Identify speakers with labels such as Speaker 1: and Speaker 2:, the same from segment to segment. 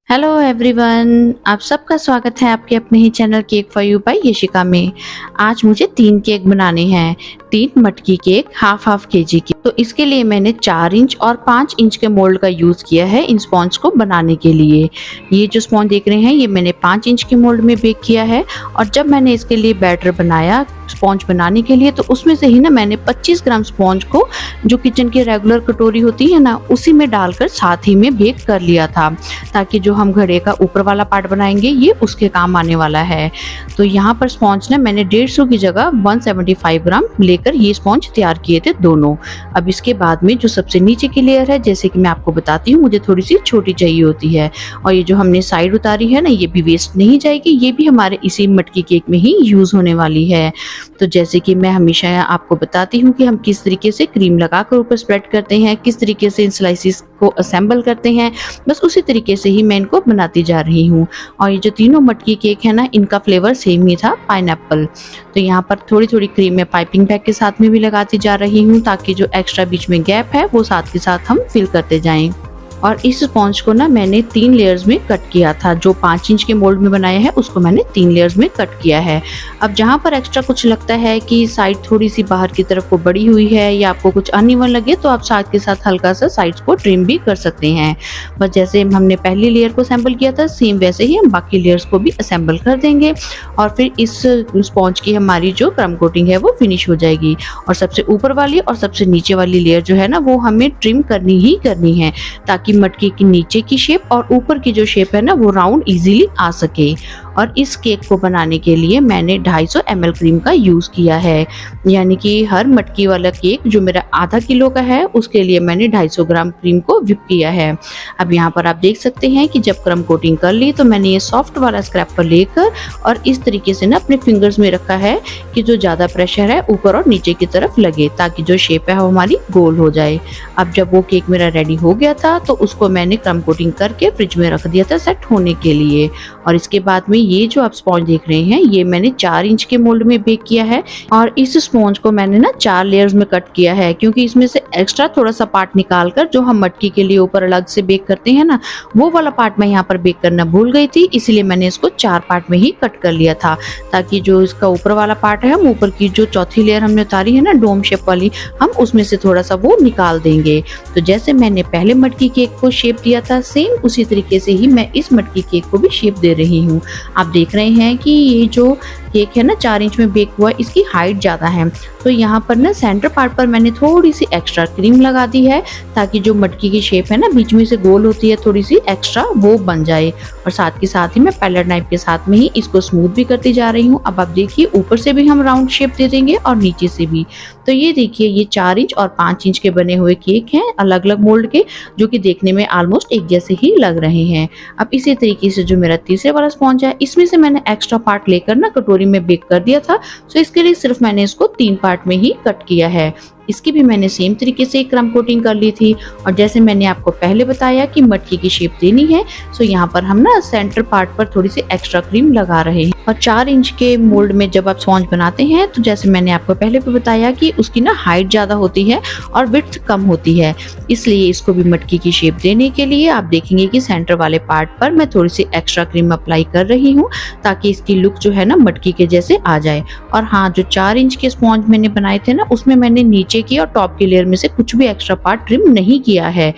Speaker 1: Hello everyone, आप सबका स्वागत है आपके अपने ही channel cake for you by Yashika में। आज मुझे 3 केक बनाने हैं, 3 मटकी केक हाफ केजी के। तो इसके लिए मैंने 4 इंच और 5 इंच के मोल्ड का यूज़ किया है इन स्पॉन्ज को बनाने के लिए। ये जो स्पॉन्ज देख रहे हैं ये मैंने 5 इंच के मोल्ड में बेक किया है। और जब मैंने इसके लिए बैटर बनाया स्पॉन्ज बनाने के लिए, तो उसमें से ही ना मैंने 25 ग्राम स्पॉन्ज को, जो किचन की रेगुलर कटोरी होती है ना, उसी में डालकर साथ ही में बेक कर लिया था, ताकि जो हम घड़े का ऊपर वाला पार्ट बनाएंगे ये उसके काम आने वाला है। तो यहाँ पर स्पॉन्ज ना मैंने 150 की जगह 175 ग्राम लेकर ये स्पॉन्ज तैयार किए थे दोनों। अब इसके बाद में जो सबसे नीचे की लेयर है, जैसे कि मैं आपको बताती हूँ, मुझे थोड़ी सी छोटी चाहिए होती है। और ये जो हमने साइड उतारी है ना, ये भी वेस्ट नहीं जाएगी, ये भी हमारे इसी मटकी केक में ही यूज होने वाली है। तो जैसे कि मैं हमेशा आपको बताती हूँ कि हम किस तरीके से क्रीम लगाकर ऊपर स्प्रेड करते हैं, किस तरीके से इन स्लाइसिस को असेंबल करते हैं, बस उसी तरीके से ही मैं इनको बनाती जा रही हूँ। और ये जो तीनों मटकी केक है ना, इनका फ्लेवर सेम ही था, पाइनएप्पल। तो यहाँ पर थोड़ी थोड़ी क्रीम में पाइपिंग बैग के साथ में भी लगाती जा रही हूँ, ताकि जो एक्स्ट्रा बीच में गैप है वो साथ के साथ हम फिल करते जाएं। और इस स्पॉन्ज को ना मैंने 3 लेयर्स में कट किया था। जो 5 इंच के मोल्ड में बनाया है उसको मैंने 3 लेयर्स में कट किया है। अब जहाँ पर एक्स्ट्रा कुछ लगता है कि साइड थोड़ी सी बाहर की तरफ को बड़ी हुई है या आपको कुछ अनइवन लगे, तो आप साथ के साथ हल्का सा साइड्स को ट्रिम भी कर सकते हैं। बस जैसे हमने पहली लेयर को असेंबल किया था, सेम वैसे ही हम बाकी लेयर्स को भी असेंबल कर देंगे। और फिर इस स्पॉन्ज की हमारी जो क्रम कोटिंग है वो फिनिश हो जाएगी। और सबसे ऊपर वाली और सबसे नीचे वाली लेयर जो है ना, वो हमें ट्रिम करनी ही करनी है, ताकि मटकी की नीचे की शेप और ऊपर की जो शेप है ना, वो राउंड इजीली आ सके। और इस केक को बनाने के लिए मैंने 250 ml क्रीम का यूज किया है, यानी कि हर मटकी वाला केक जो मेरा आधा किलो का है, उसके लिए मैंने 250 ग्राम क्रीम को व्हिप किया है। अब यहाँ पर आप देख सकते हैं कि जब क्रम कोटिंग कर ली, तो मैंने ये सॉफ्ट वाला स्क्रैपर लेकर और इस तरीके से ना अपने फिंगर्स में रखा है कि जो ज्यादा प्रेशर है ऊपर और नीचे की तरफ लगे, ताकि जो शेप है वो हमारी गोल हो जाए। अब जब वो केक मेरा रेडी हो गया था, तो उसको मैंने क्रम कोटिंग करके फ्रिज में रख दिया था सेट होने के लिए। और इसके बाद में ये जो आप स्पॉन्ज देख रहे हैं, ये मैंने 4 इंच के मोल्ड में बेक किया है। और इस स्पॉन्ज को मैंने ना 4 लेयर्स में कट किया है, क्योंकि इसमें से एक्स्ट्रा थोड़ा सा पार्ट निकाल कर जो हम मटकी के लिए ऊपर अलग से बेक करते हैं ना, वो वाला पार्ट मैं यहाँ पर बेक करना भूल गई थी, इसलिए मैंने इसको 4 पार्ट में ही कट कर लिया था, ताकि जो इसका ऊपर वाला पार्ट है, हम ऊपर की जो चौथी लेयर हमने उतारी है ना डोम शेप वाली, हम उसमें से थोड़ा सा वो निकाल देंगे। तो जैसे मैंने पहले मटकी केक को शेप दिया था, सेम उसी तरीके से ही मैं इस मटकी केक को भी शेप दे रही हूँ। आप देख रहे हैं कि ये जो केक है ना 4 इंच में बेक हुआ, इसकी हाइट ज्यादा है, तो यहाँ पर ना सेंटर पार्ट पर मैंने थोड़ी सी एक्स्ट्रा क्रीम लगा दी है, ताकि जो मटकी की शेप है ना बीच में से गोल होती है थोड़ी सी एक्स्ट्रा, वो बन जाए। और साथ के साथ ही मैं पैलेट नाइफ के साथ में ही इसको स्मूथ भी करती जा रही हूँ। अब आप देखिए, ऊपर से भी हम राउंड शेप दे देंगे और नीचे से भी। तो ये देखिए, ये 4 इंच और 5 इंच के बने हुए केक हैं, अलग अलग मोल्ड के, जो कि देखने में ऑलमोस्ट एक जैसे ही लग रहे हैं। अब इसी तरीके से जो मेरा तीसरे वाला स्पॉन्ज है, इसमें से मैंने एक्स्ट्रा पार्ट लेकर ना कटोरी में बेक कर दिया था, तो इसके लिए सिर्फ मैंने इसको 3 पार्ट में ही कट किया है। इसकी भी मैंने सेम तरीके से क्रम कोटिंग कर ली थी। और जैसे मैंने आपको पहले बताया कि मटकी की शेप देनी है, तो यहाँ पर हम ना सेंटर पार्ट पर थोड़ी सी एक्स्ट्रा क्रीम लगा रहे हैं। और 4 इंच के मोल्ड में जब आप स्पॉन्ज बनाते हैं, तो जैसे मैंने आपको पहले भी बताया कि उसकी ना हाइट ज्यादा होती है और विड्थ कम होती है, इसलिए इसको भी मटकी की शेप देने के लिए आप देखेंगे कि सेंटर वाले पार्ट पर मैं थोड़ी सी एक्स्ट्रा क्रीम अप्लाई कर रही हूँ, ताकि इसकी लुक जो है ना मटकी के जैसे आ जाए। और हाँ, जो 4 इंच के स्पॉन्ज मैंने बनाए थे ना, उसमें मैंने नीचे की और टॉप की लेयर में से कुछ भी एक्स्ट्रा पार्ट ट्रिम नहीं किया है।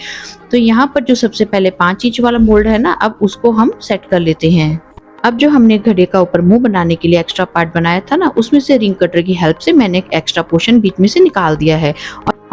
Speaker 1: तो यहाँ पर जो सबसे पहले 5 इंच वाला मोल्ड है ना, अब उसको हम सेट कर लेते हैं। अब जो हमने घड़े का ऊपर मुंह बनाने के लिए एक्स्ट्रा पार्ट बनाया था ना, उसमें से रिंग कटर की हेल्प से मैंने एक एक्स्ट्रा पोर्शन बीच में से निकाल दिया है।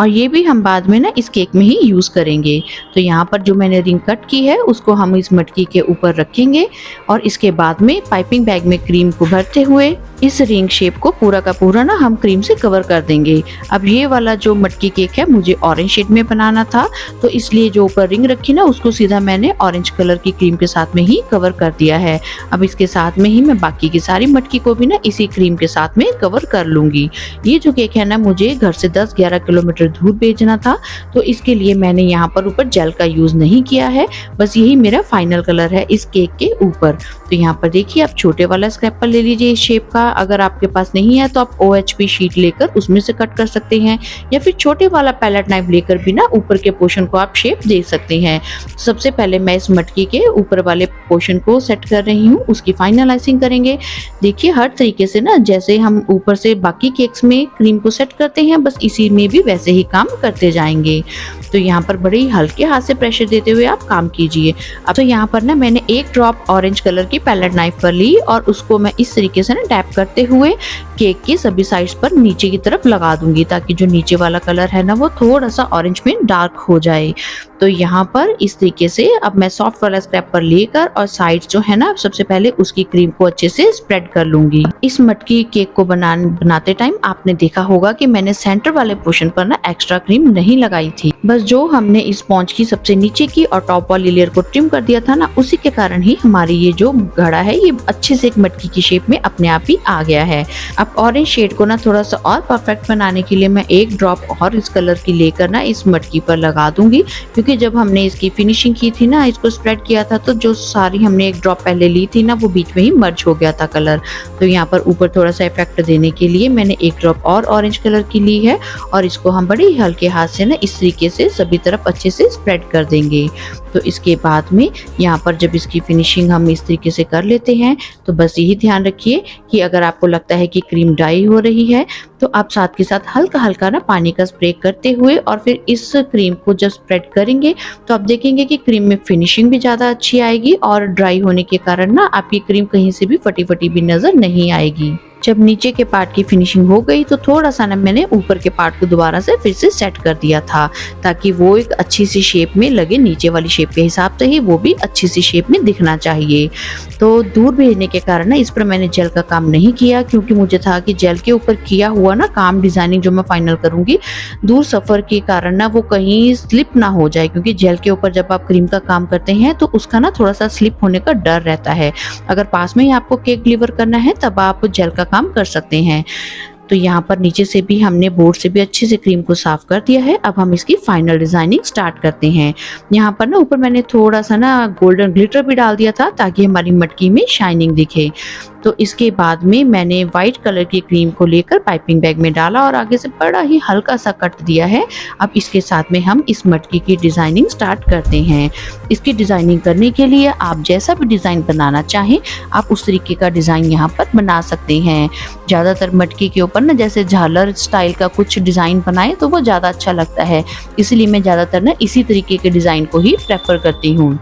Speaker 1: और ये भी हम बाद में ना इस केक में ही यूज करेंगे। तो यहाँ पर जो मैंने रिंग कट की है, उसको हम इस मटकी के ऊपर रखेंगे और इसके बाद में पाइपिंग बैग में क्रीम को भरते हुए इस रिंग शेप को पूरा का पूरा ना हम क्रीम से कवर कर देंगे। अब ये वाला जो मटकी केक है, मुझे ऑरेंज शेड में बनाना था, तो इसलिए जो ऊपर रिंग रखी ना, उसको सीधा मैंने ऑरेंज कलर की क्रीम के साथ में ही कवर कर दिया है। अब इसके साथ में ही मैं बाकी की सारी मटकी को भी ना इसी क्रीम के साथ में कवर कर लूंगी। ये जो केक है ना, मुझे घर से 10-11 किलोमीटर दूर भेजना था, तो इसके लिए मैंने यहाँ पर ऊपर जेल का यूज नहीं किया है, बस यही मेरा फाइनल कलर है इस केक के ऊपर। तो यहाँ पर देखिए, आप छोटे वाला स्क्रैपर ले लीजिए इस शेप का, अगर आपके पास नहीं है तो आप OHP शीट लेकर उसमें से कट कर सकते हैं, या फिर छोटे वाला पैलेट नाइफ लेकर भी ना ऊपर के पोर्शन को आप शेप दे सकते हैं। सबसे पहले मैं इस मटकी के ऊपर वाले पोर्शन को सेट कर रही हूँ, उसकी फाइनलाइजिंग करेंगे। देखिए हर तरीके से ना जैसे हम ऊपर से बाकी केक्स में क्रीम को सेट करते हैं, बस इसी में भी वैसे ही काम करते जाएंगे। तो यहाँ पर बड़े ही हल्के हाथ से प्रेशर देते हुए आप काम कीजिए। अब तो यहाँ पर ना मैंने एक ड्रॉप ऑरेंज कलर की पैलेट नाइफ पर ली और उसको मैं इस तरीके से ना टैप करते हुए केक की सभी साइड्स पर नीचे की तरफ लगा दूंगी, ताकि जो नीचे वाला कलर है ना वो थोड़ा सा ऑरेंज में डार्क हो जाए। तो यहाँ पर इस तरीके से अब मैं सॉफ्ट वाला स्क्रैप पर लेकर और साइड जो है ना सबसे पहले उसकी क्रीम को अच्छे से स्प्रेड कर लूंगी। इस मटकी केक को बनाते टाइम आपने देखा होगा कि मैंने सेंटर वाले पोर्शन पर ना एक्स्ट्रा क्रीम नहीं लगाई थी। बस जो हमने इस स्पॉन्ज की सबसे नीचे की और टॉप वाली लेयर को ट्रिम कर दिया था ना, उसी के कारण ही हमारी ये जो घड़ा है ये अच्छे से एक मटकी की शेप में अपने आप ही आ गया है। अब ऑरेंज शेड को ना थोड़ा सा और परफेक्ट बनाने के लिए मैं एक ड्रॉप और इस कलर की लेकर ना इस मटकी पर लगा दूंगी, क्योंकि जब हमने इसकी फिनिशिंग की थी ना, इसको स्प्रेड किया था, तो जो सारी हमने एक ड्रॉप पहले ली थी ना वो बीच में ही मर्ज हो गया था कलर। तो यहाँ पर ऊपर थोड़ा सा इफेक्ट देने के लिए मैंने एक ड्रॉप और ऑरेंज कलर की ली है और इसको हम बड़े ही हल्के हाथ से ना इस तरीके से सभी तरफ अच्छे से स्प्रेड कर देंगे। तो इसके बाद में यहाँ पर जब इसकी फिनिशिंग हम इस तरीके से कर लेते हैं तो बस यही ध्यान रखिए कि अगर आपको लगता है कि क्रीम ड्राई हो रही है तो आप साथ के साथ हल्का हल्का ना पानी का स्प्रे करते हुए और फिर इस क्रीम को जब स्प्रेड करेंगे तो आप देखेंगे कि क्रीम में फिनिशिंग भी ज़्यादा अच्छी आएगी और ड्राई होने के कारण ना आपकी क्रीम कहीं से भी फटी फटी भी नजर नहीं आएगी। जब नीचे के पार्ट की फिनिशिंग हो गई तो थोड़ा सा ना मैंने ऊपर के पार्ट को दोबारा से फिर से सेट कर दिया था, ताकि वो एक अच्छी सी शेप में लगे, नीचे वाली शेप के हिसाब से ही वो भी अच्छी सी शेप में दिखना चाहिए। तो दूर भेजने के कारण ना इस पर मैंने जेल का काम नहीं किया, क्योंकि मुझे था कि जेल के ऊपर किया हुआ ना काम डिजाइनिंग जो मैं फाइनल करूंगी दूर सफर के कारण ना वो कहीं स्लिप ना हो जाए, क्योंकि जेल के ऊपर जब आप क्रीम का काम करते हैं तो उसका ना थोड़ा सा स्लिप होने का डर रहता है। अगर पास में ही आपको केक डिलीवर करना है तब आप जेल का काम कर सकते हैं। तो यहाँ पर नीचे से भी हमने बोर्ड से भी अच्छे से क्रीम को साफ कर दिया है। अब हम इसकी फाइनल डिजाइनिंग स्टार्ट करते हैं। यहाँ पर ना ऊपर मैंने थोड़ा सा ना गोल्डन ग्लिटर भी डाल दिया था ताकि हमारी मटकी में शाइनिंग दिखे। तो इसके बाद में मैंने व्हाइट कलर की क्रीम को लेकर पाइपिंग बैग में डाला और आगे से बड़ा ही हल्का सा कट दिया है। अब इसके साथ में हम इस मटकी की डिजाइनिंग स्टार्ट करते हैं। इसकी डिजाइनिंग करने के लिए आप जैसा भी डिजाइन बनाना चाहें आप उस तरीके का डिजाइन यहाँ पर बना सकते हैं। ज्यादातर मटकी के ऊपर ना जैसे झालर स्टाइल का कुछ डिजाइन बनाए तो वो ज्यादा अच्छा लगता है, इसलिए मैं ज्यादातर ना इसी तरीके के डिजाइन को ही प्रेफर करती हूँ।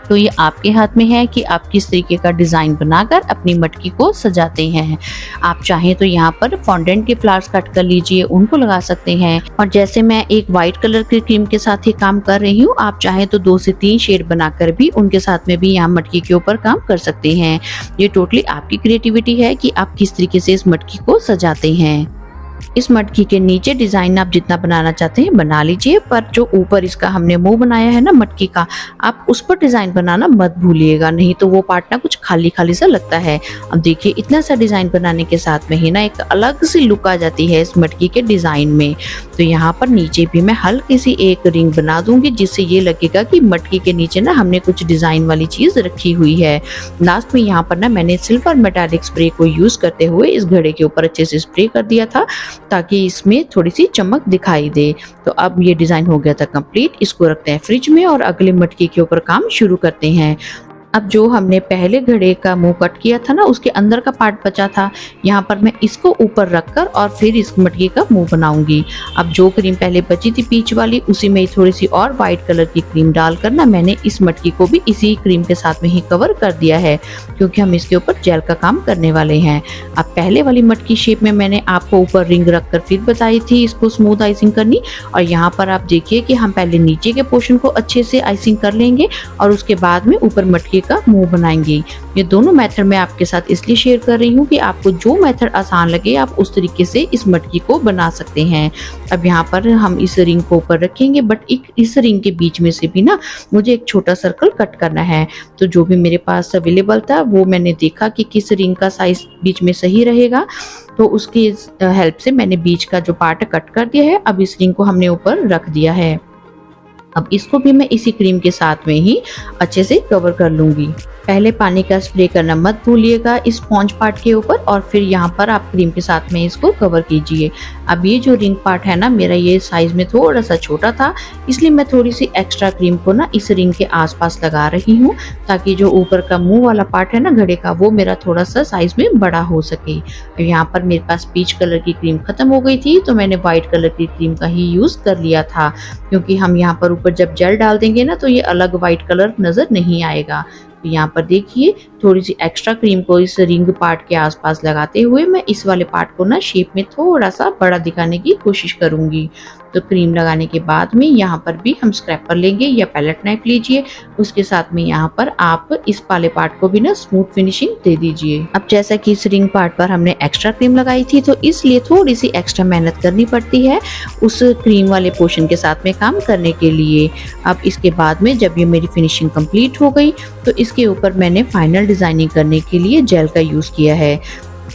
Speaker 1: तो ये आपके हाथ में है कि आप किस तरीके का डिजाइन बनाकर अपनी मटकी को सजाते हैं। आप चाहें तो यहाँ पर फॉन्डेंट के फ्लावर्स कट कर लीजिए, उनको लगा सकते हैं। और जैसे मैं एक व्हाइट कलर की क्रीम के साथ ही काम कर रही हूँ, आप चाहें तो 2 से 3 शेड बनाकर भी उनके साथ में भी यहाँ मटकी के ऊपर काम कर सकते हैं। ये टोटली आपकी क्रिएटिविटी है कि आप किस तरीके से इस मटकी को सजाते हैं। इस मटकी के नीचे डिजाइन आप जितना बनाना चाहते हैं बना लीजिए, पर जो ऊपर इसका हमने मुंह बनाया है ना मटकी का, आप उस पर डिजाइन बनाना मत भूलिएगा, नहीं तो वो पार्ट ना कुछ खाली खाली सा लगता है। अब देखिए इतना सा डिजाइन बनाने के साथ में ही ना एक अलग सी लुक आ जाती है इस मटकी के डिजाइन में। तो यहाँ पर नीचे भी मैं हल्की सी एक रिंग बना दूंगी, जिससे ये लगेगा कि मटकी के नीचे ना हमने कुछ डिजाइन वाली चीज रखी हुई है। लास्ट में यहाँ पर ना मैंने सिल्वर मेटालिक स्प्रे को यूज करते हुए इस घड़े के ऊपर अच्छे से स्प्रे कर दिया था ताकि इसमें थोड़ी सी चमक दिखाई दे। तो अब ये डिजाइन हो गया था कंप्लीट। इसको रखते हैं फ्रिज में और अगले मटकी के ऊपर काम शुरू करते हैं। अब जो हमने पहले घड़े का मुंह कट किया था ना, उसके अंदर का पार्ट बचा था, यहाँ पर मैं इसको ऊपर रखकर और फिर इस मटकी का मुंह बनाऊंगी। अब जो क्रीम पहले बची थी पीच वाली, उसी में थोड़ी सी और व्हाइट कलर की क्रीम डालकर ना मैंने इस मटकी को भी इसी क्रीम के साथ में ही कवर कर दिया है, क्योंकि हम इसके ऊपर जेल का काम करने वाले हैं। अब पहले वाली मटकी शेप में मैंने आपको ऊपर रिंग रखकर फिर बताई थी इसको स्मूथ आइसिंग करनी, और यहाँ पर आप देखिए कि हम पहले नीचे के पोर्शन को अच्छे से आइसिंग कर लेंगे और उसके बाद में ऊपर मटकी का मुंह बनाएंगे। ये दोनों मेथड मैं आपके साथ इसलिए शेयर कर रही हूँ कि आपको जो मेथड आसान लगे आप उस तरीके से इस मटकी को बना सकते हैं। अब यहाँ पर हम इस रिंग को ऊपर रखेंगे, बट इस रिंग के बीच में से भी ना मुझे एक छोटा सर्कल कट करना है। तो जो भी मेरे पास अवेलेबल था वो मैंने देखा कि किस रिंग का साइज बीच में सही रहेगा, तो उसकी हेल्प से मैंने बीच का जो पार्ट कट कर दिया है। अब इस रिंग को हमने ऊपर रख दिया है। अब इसको भी मैं इसी क्रीम के साथ में ही अच्छे से कवर कर लूंगी। पहले पानी का स्प्रे करना मत भूलिएगा इस स्पॉन्ज पार्ट के ऊपर, और फिर यहाँ पर आप क्रीम के साथ में इसको कवर कीजिए। अब ये जो रिंग पार्ट है ना, मेरा ये साइज में थोड़ा सा छोटा था, इसलिए मैं थोड़ी सी एक्स्ट्रा क्रीम को ना इस रिंग के आसपास लगा रही हूँ, ताकि जो ऊपर का मुंह वाला पार्ट है ना घड़े का, वो मेरा थोड़ा सा साइज में बड़ा हो सके। यहाँ पर मेरे पास पीच कलर की क्रीम खत्म हो गई थी, तो मैंने व्हाइट कलर की क्रीम का ही यूज कर लिया था, क्योंकि हम यहाँ पर ऊपर जब जेल डाल देंगे ना तो ये अलग व्हाइट कलर नजर नहीं आएगा। तो यहाँ पर देखिए थोड़ी सी एक्स्ट्रा क्रीम को इस रिंग पार्ट के आसपास लगाते हुए मैं इस वाले पार्ट को ना शेप में थोड़ा सा बड़ा दिखाने की कोशिश करूंगी। तो क्रीम लगाने के बाद में यहाँ पर भी हम स्क्रैपर लेंगे या पैलेट नाइफ लीजिए, उसके साथ में यहाँ पर आप इस वाले पार्ट को भी ना स्मूथ फिनिशिंग दे दीजिए। अब जैसा कि इस रिंग पार्ट पर हमने एक्स्ट्रा क्रीम लगाई थी, तो इसलिए थोड़ी सी एक्स्ट्रा मेहनत करनी पड़ती है उस क्रीम वाले पोर्शन के साथ में काम करने के लिए। अब इसके बाद में जब ये मेरी फिनिशिंग कंप्लीट हो गई, तो इसके ऊपर मैंने फाइनल डिजाइनिंग करने के लिए जेल का यूज किया है।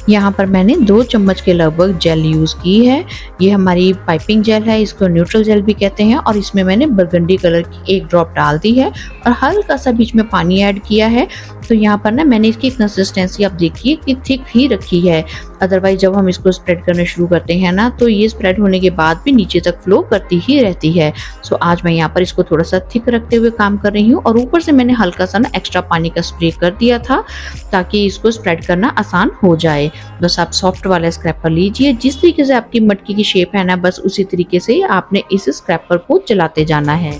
Speaker 1: यहाँ पर मैंने 2 चम्मच के लगभग जेल यूज की है। ये हमारी पाइपिंग जेल है, इसको न्यूट्रल जेल भी कहते हैं, और इसमें मैंने बरगंडी कलर की 1 ड्रॉप डाल दी है और हल्का सा बीच में पानी ऐड किया है। तो यहाँ पर ना मैंने इसकी कंसिस्टेंसी आप देखिए कि थिक ही रखी है, अदरवाइज जब हम इसको स्प्रेड करना शुरू करते हैं ना, तो ये स्प्रेड होने के बाद भी नीचे तक फ्लो करती ही रहती है। सो आज मैं यहाँ पर इसको थोड़ा सा थिक रखते हुए काम कर रही हूँ, और ऊपर से मैंने हल्का सा ना एक्स्ट्रा पानी का स्प्रे कर दिया था, ताकि इसको स्प्रेड करना आसान हो जाए। बस आप सॉफ्ट वाला स्क्रैपर लीजिए, जिस तरीके से आपकी मटकी की शेप है ना, बस उसी तरीके से आपने इस स्क्रैपर को चलाते जाना है।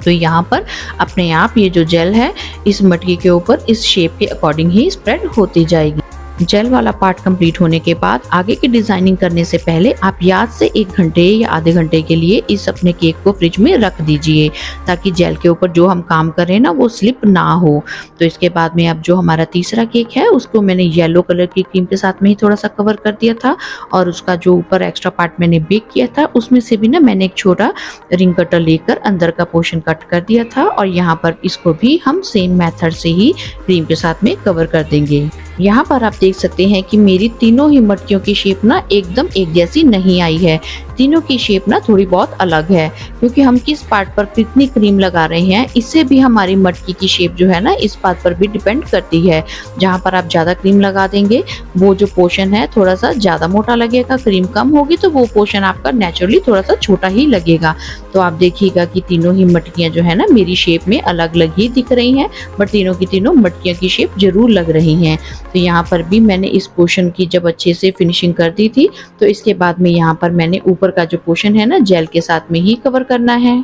Speaker 1: तो यहाँ पर अपने आप ये जो जेल है इस मटकी के ऊपर इस शेप के अकॉर्डिंग ही स्प्रेड होती जाएगी। जेल वाला पार्ट कंप्लीट होने के बाद आगे की डिजाइनिंग करने से पहले आप याद से 1 घंटे या आधे घंटे के लिए इस अपने केक को फ्रिज में रख दीजिए, ताकि जेल के ऊपर जो हम काम कर रहे हैं ना वो स्लिप ना हो। तो इसके बाद में अब जो हमारा तीसरा केक है उसको मैंने येलो कलर की क्रीम के साथ में ही थोड़ा सा कवर कर दिया था, और उसका जो ऊपर एक्स्ट्रा पार्ट मैंने बेक किया था उसमें से भी ना मैंने एक छोटा रिंग कटर लेकर अंदर का पोर्शन कट कर दिया था, और यहाँ पर इसको भी हम सेम मेथड से ही क्रीम के साथ में कवर कर देंगे। यहाँ पर आप देख सकते हैं कि मेरी तीनों ही मटकियों की शेप ना एकदम एक जैसी नहीं आई है, तीनों की शेप ना थोड़ी बहुत अलग है, क्योंकि हम किस पार्ट पर कितनी क्रीम लगा रहे हैं इससे भी हमारी मटकी की शेप जो है ना इस बात पर भी डिपेंड करती है। जहाँ पर आप ज्यादा क्रीम लगा देंगे वो जो पोर्शन है थोड़ा सा ज्यादा मोटा लगेगा, क्रीम कम होगी तो वो पोर्शन आपका नेचुरली थोड़ा सा छोटा ही लगेगा। तो आप देखिएगा कि तीनों ही मटकियां जो है ना मेरी शेप में अलग अलग ही दिख रही हैं, बट तीनों की तीनों मटकियों की शेप जरूर लग रही हैं। तो यहाँ पर भी मैंने इस पोर्शन की जब अच्छे से फिनिशिंग कर दी थी, तो इसके बाद में यहाँ पर मैंने ऊपर का जो पोर्शन है ना जेल के साथ में ही कवर करना है।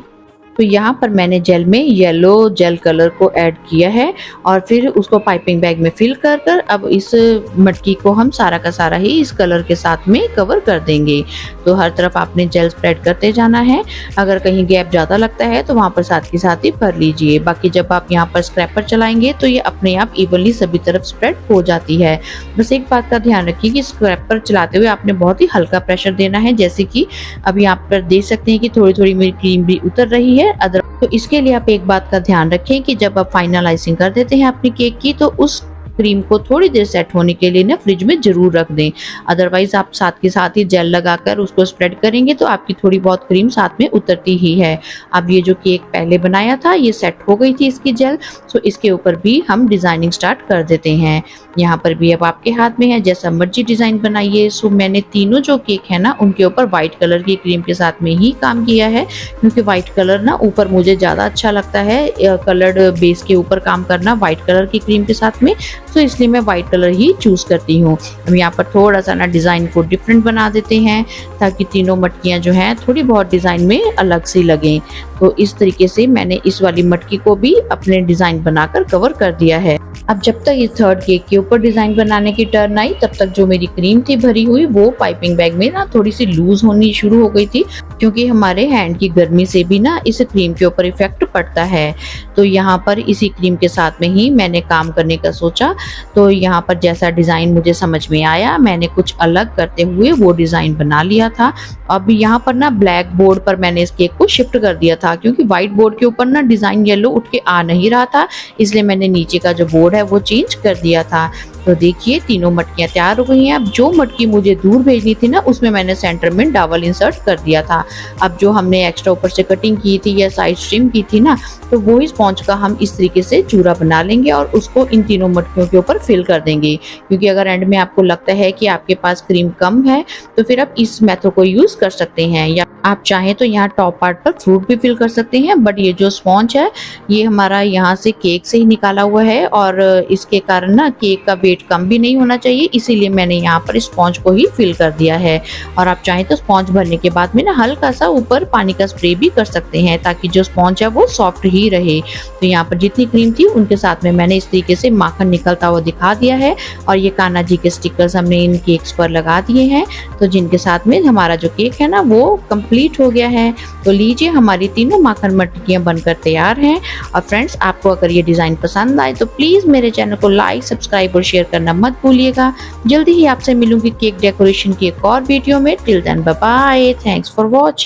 Speaker 1: तो यहाँ पर मैंने जेल में येलो जेल कलर को ऐड किया है, और फिर उसको पाइपिंग बैग में फिल कर कर अब इस मटकी को हम सारा का सारा ही इस कलर के साथ में कवर कर देंगे। तो हर तरफ आपने जेल स्प्रेड करते जाना है, अगर कहीं गैप ज़्यादा लगता है तो वहाँ पर साथ के साथ ही भर लीजिए। बाकी जब आप यहाँ पर स्क्रैपर चलाएंगे तो ये अपने आप इवनली सभी तरफ स्प्रेड हो जाती है। बस एक बात का ध्यान रखिए कि स्क्रैपर चलाते हुए आपने बहुत ही हल्का प्रेशर देना है, जैसे कि अभी आप पर देख सकते हैं कि थोड़ी थोड़ी मेरी क्रीम भी उतर रही है। तो इसके लिए आप एक बात का ध्यान रखें कि जब आप फाइनल आइसिंग कर देते हैं अपनी केक की, तो उस क्रीम को थोड़ी देर सेट होने के लिए ना फ्रिज में जरूर रख दें, अदरवाइज आप साथ के साथ ही जेल लगाकर उसको स्प्रेड करेंगे तो आपकी थोड़ी बहुत क्रीम साथ में उतरती ही है। अब ये जो केक पहले बनाया था ये सेट हो गई थी इसकी जेल, तो इसके ऊपर भी हम डिजाइनिंग स्टार्ट कर देते हैं। यहाँ पर भी अब आपके हाथ में है, जैसा मर्जी डिजाइन बनाइए। सो मैंने तीनों जो केक है ना उनके ऊपर व्हाइट कलर की क्रीम के साथ में ही काम किया है, क्योंकि व्हाइट कलर ना ऊपर मुझे ज्यादा अच्छा लगता है कलर्ड बेस के ऊपर काम करना व्हाइट कलर की क्रीम के साथ में, तो इसलिए मैं व्हाइट कलर ही चूज करती हूँ। हम यहाँ पर थोड़ा सा ना डिजाइन को डिफरेंट बना देते हैं, ताकि तीनों मटकियाँ जो हैं थोड़ी बहुत डिजाइन में अलग सी लगें। तो इस तरीके से मैंने इस वाली मटकी को भी अपने डिजाइन बनाकर कवर कर दिया है। अब जब तक इस थर्ड केक के ऊपर डिजाइन बनाने की टर्न आई, तब तक जो मेरी क्रीम थी भरी हुई वो पाइपिंग बैग में ना थोड़ी सी लूज होनी शुरू हो गई थी, क्योंकि हमारे हैंड की गर्मी से भी ना इस क्रीम के ऊपर इफेक्ट पड़ता है। तो यहाँ पर इसी क्रीम के साथ में ही मैंने काम करने का सोचा। तो यहाँ पर जैसा डिजाइन मुझे समझ में आया, मैंने कुछ अलग करते हुए वो डिजाइन बना लिया था। अब यहाँ पर ना ब्लैक बोर्ड पर मैंने इस केक को शिफ्ट कर दिया था, क्योंकि व्हाइट बोर्ड के ऊपर ना डिजाइन येलो उठ के आ नहीं रहा था, इसलिए मैंने नीचे का जो बोर्ड है वो चेंज कर दिया था। तो देखिए तीनों मटकियाँ तैयार हो गई हैं। अब जो मटकी मुझे दूर भेजनी थी ना, उसमें मैंने सेंटर में डबल इंसर्ट कर दिया था। अब जो हमने एक्स्ट्रा ऊपर से कटिंग की थी या साइड स्ट्रिम की थी ना, तो वही स्पॉन्ज का हम इस तरीके से चूरा बना लेंगे और उसको इन तीनों मटकियों के ऊपर फिल कर देंगे। क्योंकि अगर एंड में आपको लगता है कि आपके पास क्रीम कम है, तो फिर आप इस मेथड को यूज कर सकते हैं, या आप चाहें तो यहाँ टॉप पार्ट पर फ्रूट भी फिल कर सकते हैं। बट ये जो स्पॉन्ज है, ये हमारा यहाँ से केक से ही निकाला हुआ है और इसके कारण ना केक का वेट कम भी नहीं होना चाहिए, इसीलिए मैंने यहाँ पर स्पॉन्ज को ही फिल कर दिया है। और आप चाहें तो स्पॉन्ज भरने के बाद में ना हल्का सा ऊपर पानी का स्प्रे भी कर सकते हैं, ताकि जो स्पॉन्ज है वो सॉफ्ट ही रहे। तो यहाँ पर जितनी क्रीम थी उनके साथ में मैंने इस तरीके से माखन निकलता हुआ दिखा दिया है। और ये कान्हा जी के स्टिकर्स हमने इन केक्स पर लगा दिए हैं, तो जिनके साथ में हमारा जो केक है ना वो कंप्लीट हो गया है। तो लीजिए, हमारी तीनों माखन मटकियाँ बनकर तैयार हैं। और फ्रेंड्स, आपको अगर ये डिजाइन पसंद आए तो प्लीज मेरे चैनल को लाइक, सब्सक्राइब और शेयर करना मत भूलिएगा। जल्दी ही आपसे मिलूंगी केक डेकोरेशन की एक और वीडियो में। Till then bye bye, thanks for watching.